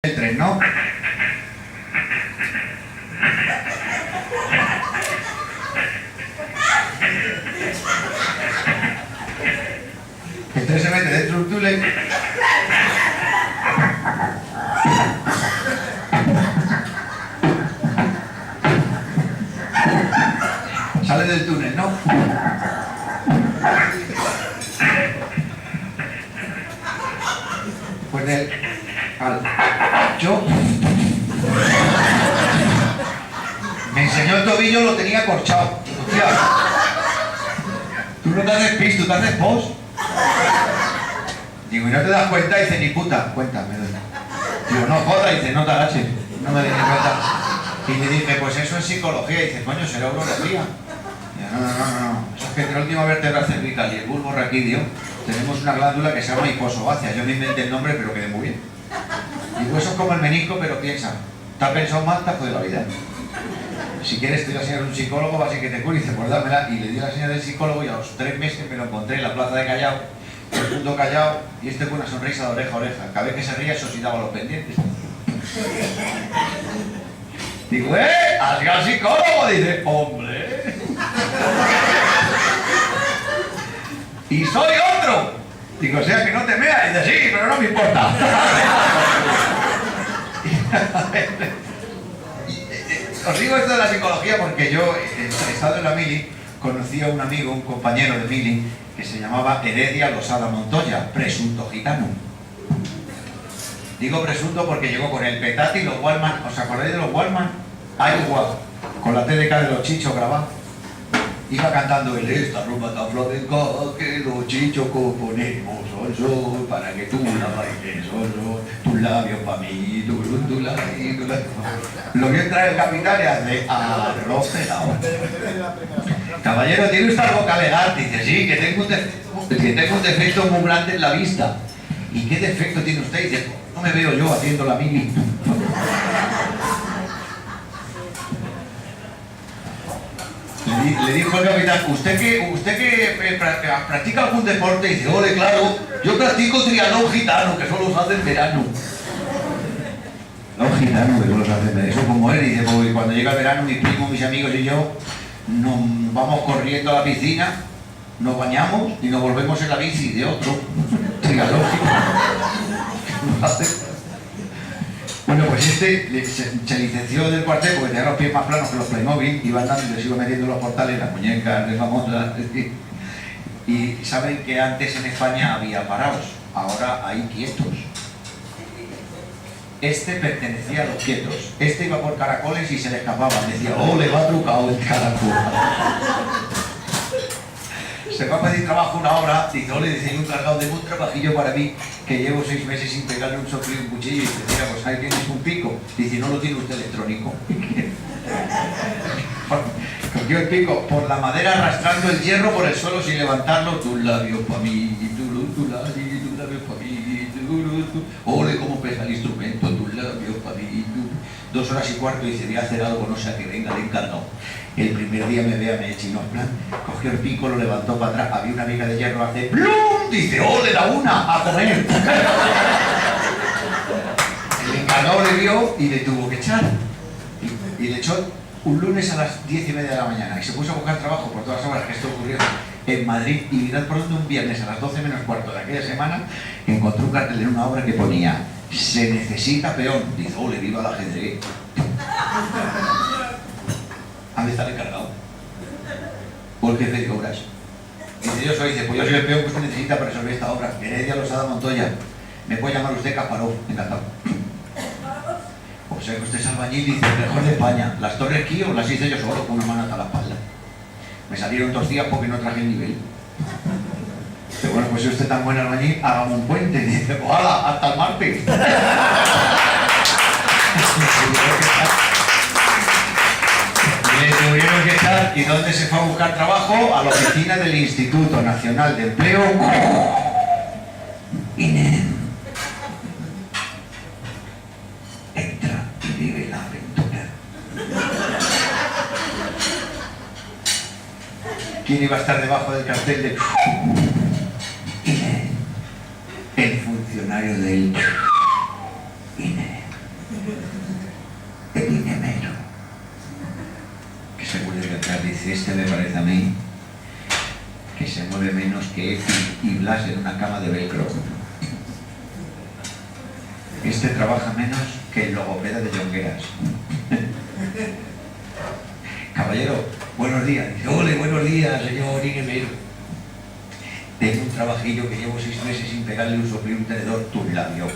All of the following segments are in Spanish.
el tren, ¿no? El tren se mete dentro de un túnel. Sale del túnel, ¿no? Pues yo me enseñó el tobillo, lo tenía corchado. Hostia, tú no te haces pis, tú te haces pos. Digo, ¿y no te das cuenta? Dice, ni puta cuenta me doy. Digo, no joda, dice, no te agaches, no me di ni cuenta. Y le dije, pues eso es psicología. Y dice, coño, será urología. No. Eso es que entre la última vértebra cervical y el bulbo raquídeo tenemos una glándula que se llama hiposogacea. Yo me inventé el nombre, pero quedé muy bien. Digo, eso es como el menisco, pero piensa, ¿te has pensado mal? Te has jodido la vida. Si quieres, te voy a enseñar un psicólogo, así que te cure. Y dice, pues dámela. Y le di la señal del psicólogo y a los 3 meses me lo encontré en la plaza de Callao, todo el mundo callado, y este con una sonrisa de oreja a oreja. Cada vez que se ría, eso sí daba los pendientes. Digo, ¿has ido al psicólogo? Dice, hombre. Y soy otro. Digo, o sea que no te meas. Dice, sí, pero no me importa. Os digo esto de la psicología porque yo, estado en la mili, conocí a un amigo, un compañero de mili, que se llamaba Heredia Losada Montoya, presunto gitano. Digo presunto porque llegó con el Petati y los Wallman. ¿Os acordáis de los Wallman? Iowa, con la TDK de los Chichos grabada. Iba cantando el esta rumba tan flamenca que los chichos componemos son para que tú la bailes son tus labios para mí, tu labio. Lo que entra el capitán y hace arroz pelado. Caballero, ¿tiene usted algo que alegar? Dice, sí, que tengo un defecto muy grande en la vista. ¿Y qué defecto tiene usted? Dice, no me veo yo haciendo la mili. Le dijo el capitán, ¿usted que practica algún deporte? Y dice, ole, claro, yo practico triatlón gitano, que solo se hace en verano. No, gitano, que solo se hace en verano. Eso como él, dice, porque cuando llega el verano, mis primos, mis amigos y yo nos vamos corriendo a la piscina, nos bañamos y nos volvemos en la bici de otro triatlón gitano. Bueno, pues se licenció del cuartel porque tenía los pies más planos que los Playmobil, iba andando y les iba metiendo los portales, las muñecas de famosas. Y saben que antes en España había parados, ahora hay quietos. Este pertenecía a los quietos, este iba por caracoles y se le escapaba, decía, oh, le va trucado el caracol. Se va a pedir trabajo una hora, dice, ole, dice, yo un cargado de un trabajillo para mí, que llevo 6 meses sin pegarle un soplo y un cuchillo, y dice, mira, pues ahí tienes un pico. Dice, no lo tiene usted electrónico. Cogió el pico por la madera arrastrando el hierro por el suelo sin levantarlo, tus labios pa' mí, tus labios pa' mí, ole, cómo pesa el instrumento, tus labios pa' mí, 2 horas y cuarto, dice, voy a hacer algo, no sé, que venga de encargado. El primer día me chinó, en plan, cogió el pico, lo levantó para atrás, había una viga de hierro, hace ¡plum! Dice, ¡oh, le da una! ¡A comer! El encargado le vio y le tuvo que echar. Y le echó un lunes a las 10:30 de la mañana y se puso a buscar trabajo por todas las horas que esto ocurrió en Madrid. Y mirad por donde un viernes a las 12 menos cuarto de aquella semana encontró un cartel en una obra que ponía, se necesita peón. Dice, ¡oh, le viva el ajedrez! ¿Dónde está el encargado? O el jefe de obras. Dice, yo soy, pues yo soy el peón que usted necesita para resolver esta obra. Heredia Losada Montoya. Me puede llamar usted Kasparov, encantado. O sea que usted es albañil, dice, el mejor de España. Las torres Kio las hice yo solo, con una mano hasta la espalda. Me salieron 2 días porque no traje el nivel. Pero bueno, pues si usted es tan buen albañil, hagamos un puente. Dice, pues hala, hasta el martes. Le tuvieron que echar. ¿Y dónde se fue a buscar trabajo? A la oficina del Instituto Nacional de Empleo. INEM. Entra y vive la aventura. ¿Quién iba a estar debajo del cartel de INEM? El funcionario del INEM. Epinemero. Que se vuelve atrás, dice, este me parece a mí que se mueve menos que Epi y Blas en una cama de velcro. Este trabaja menos que el logopeda de Jongueras. Caballero, buenos días. Dice, ole, buenos días, señor Inemero. Tengo un trabajillo que llevo 6 meses sin pegarle un soplo y un tenedor, tu labio,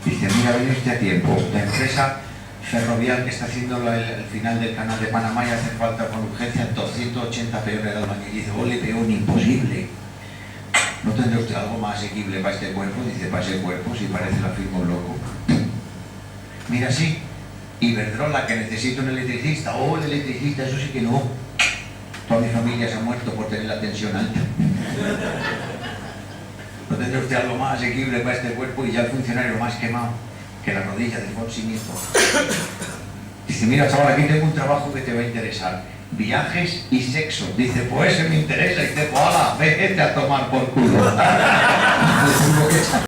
Dice, mira, ven este a tiempo. La empresa ferrovial que está haciendo el final del canal de Panamá y hace falta con urgencia 280 peones al baño. Y dice, ole, peón, imposible. ¿No tendrá usted algo más asequible para este cuerpo? Dice, para ese cuerpo, si parece la firma un loco. Mira, sí. Iberdrola, que necesita un electricista. Oh, el electricista, eso sí que no. Toda mi familia se ha muerto por tener la tensión alta. ¿No tendrá usted algo más asequible para este cuerpo? Y ya el funcionario más quemado que la rodilla de Fonsi Nieto. Dice, mira, chaval, aquí tengo un trabajo que te va a interesar. Viajes y sexo. Dice, pues ese me interesa. Y dice, pues hala, vete a tomar por culo.